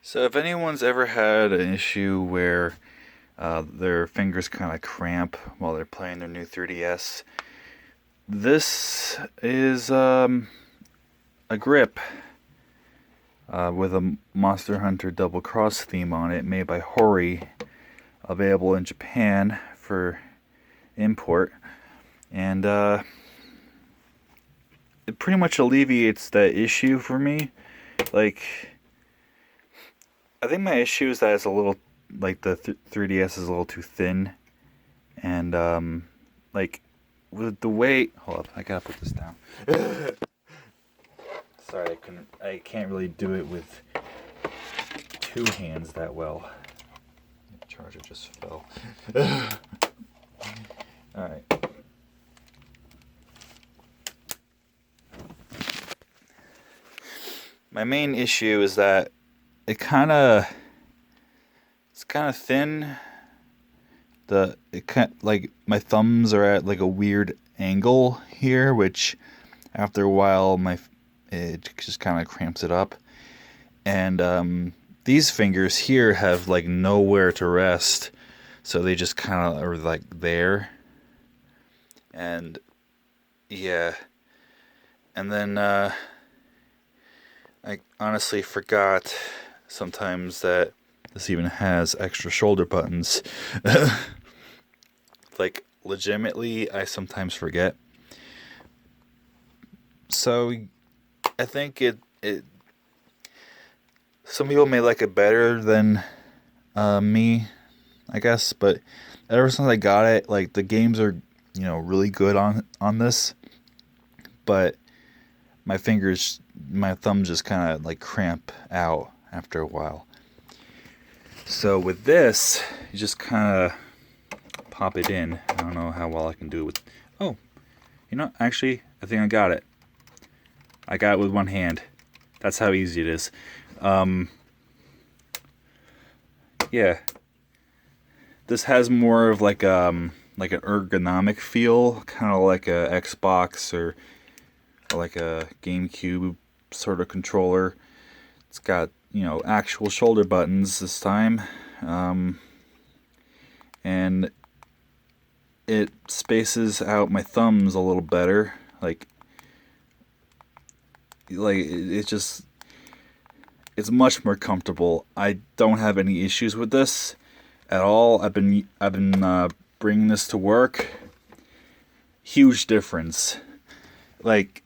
So, if anyone's ever had an issue where their fingers kind of cramp while they're playing their new 3DS, this is a grip with a Monster Hunter Double Cross theme on it, made by Hori, available in Japan for import, and it pretty much alleviates that issue for me. Like, I think my issue is that it's a little, like, the 3DS is a little too thin, and like, with the weight. Hold up, I gotta put this down. Sorry, I can't really do it with two hands that well. The charger just fell. All right. My main issue is that it's kind of thin. Like, my thumbs are at like a weird angle here, which after a while it just kind of cramps it up. And these fingers here have like nowhere to rest, so they just kind of are like there. And yeah, and then I honestly forgot sometimes that this even has extra shoulder buttons. Like, legitimately, I sometimes forget. So I think it some people may like it better than me, I guess, but ever since I got it, like, the games are, really good on this, but my thumb just kind of like cramp out after a while. So with this, you just kind of pop it in. I don't know how well I can do it with. Oh, actually, I think I got it. I got it with one hand. That's how easy it is. Yeah. This has more of like an ergonomic feel, kind of like a Xbox or like a GameCube sort of controller. It's got, actual shoulder buttons this time. And it spaces out my thumbs a little better. It's much more comfortable. I don't have any issues with this at all. I've been bringing this to work. Huge difference. Like,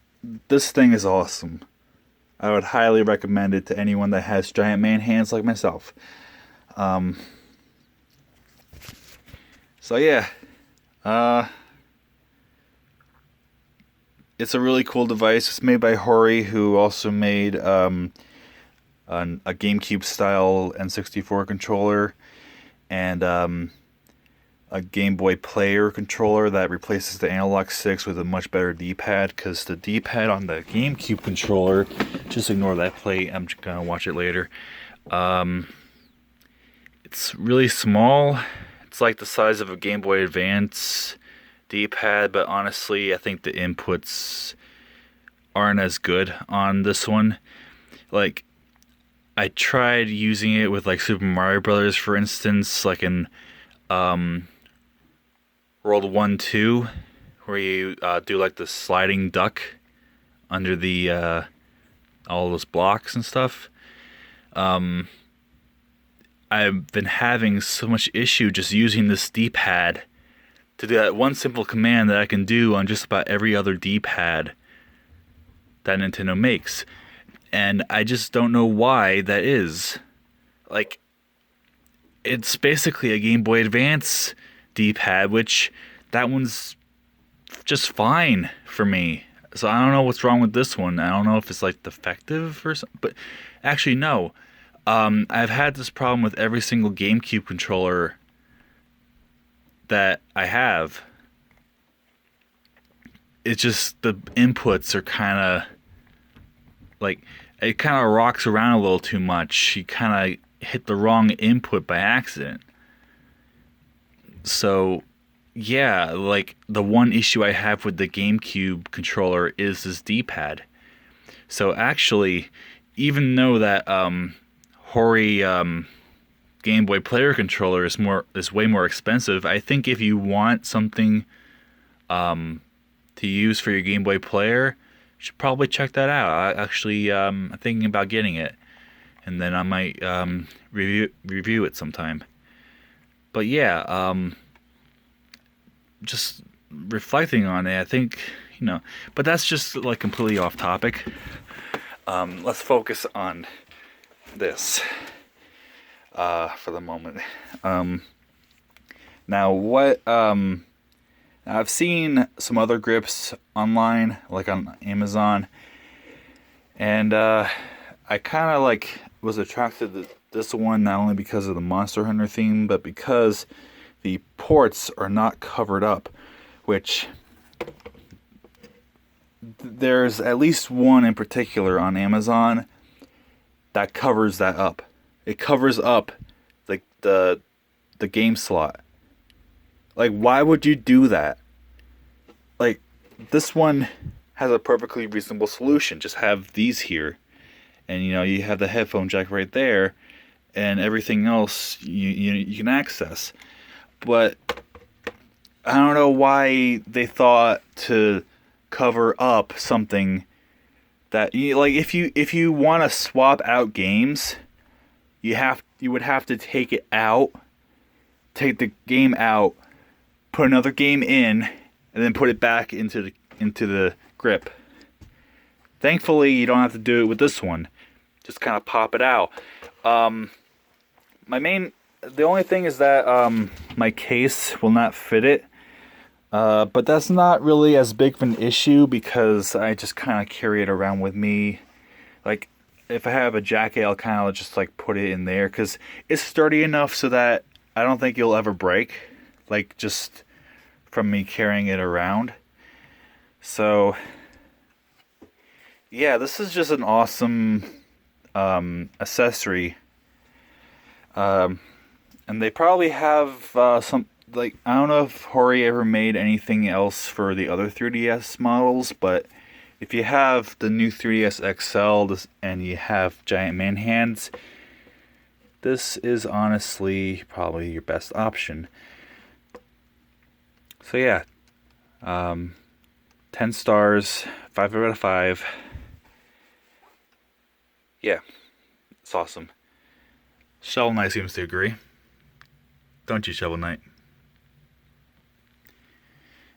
this thing is awesome. I would highly recommend it to anyone that has giant man hands like myself. So yeah, it's a really cool device. It's made by Hori, who also made a GameCube style N64 controller and a Game Boy Player controller that replaces the analog sticks with a much better D-pad, because the D-pad on the GameCube controller, just ignore that plate, I'm just gonna watch it later. It's really small. It's like the size of a Game Boy Advance D-pad, but honestly, I think the inputs aren't as good on this one. Like, I tried using it with like Super Mario Brothers, for instance, like in World 1, 2, where you do like the sliding duck under the all those blocks and stuff. I've been having so much issue just using this D-pad to do that one simple command that I can do on just about every other D-pad that Nintendo makes. And I just don't know why that is. Like, it's basically a Game Boy Advance D-pad, which that one's just fine for me. So I don't know what's wrong with this one. I don't know if it's like defective or something. But actually, no. I've had this problem with every single GameCube controller that I have. It's just the inputs are kind of like, it kind of rocks around a little too much. You kind of hit the wrong input by accident. So, yeah, like, the one issue I have with the GameCube controller is this D-pad. So actually, even though that Hori Game Boy Player controller is way more expensive. I think if you want something to use for your Game Boy Player, you should probably check that out. I'm thinking about getting it, and then I might review it sometime. But yeah, just reflecting on it, I think, but that's just like completely off topic. Let's focus on this for the moment. Now I've seen some other grips online, like on Amazon, and I kind of like was attracted to this one not only because of the Monster Hunter theme, but because the ports are not covered up, which there's at least one in particular on Amazon that covers that up. It covers up like the game slot. Like, why would you do that? Like, this one has a perfectly reasonable solution. Just have these here, and you have the headphone jack right there, and everything else you can access. But I don't know why they thought to cover up something that like if you want to swap out games, you would have to take the game out, put another game in, and then put it back into the grip. Thankfully, you don't have to do it with this one. Just kind of pop it out. The only thing is that my case will not fit it. But that's not really as big of an issue because I just kind of carry it around with me. Like, if I have a jacket, I'll kind of just like put it in there because it's sturdy enough so that I don't think it'll ever break. Like, just from me carrying it around. So, yeah, this is just an awesome accessory. And they probably have some... Like, I don't know if Hori ever made anything else for the other 3DS models, but if you have the new 3DS XL and you have giant man hands, this is honestly probably your best option. So yeah, 10 stars, 5 out of 5. Yeah, it's awesome. Shovel Knight seems to agree. Don't you, Shovel Knight?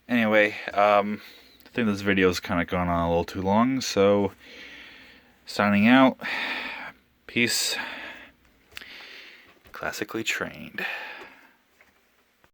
Anyway, I think this video's kind of gone on a little too long, so signing out. Peace. Classically trained.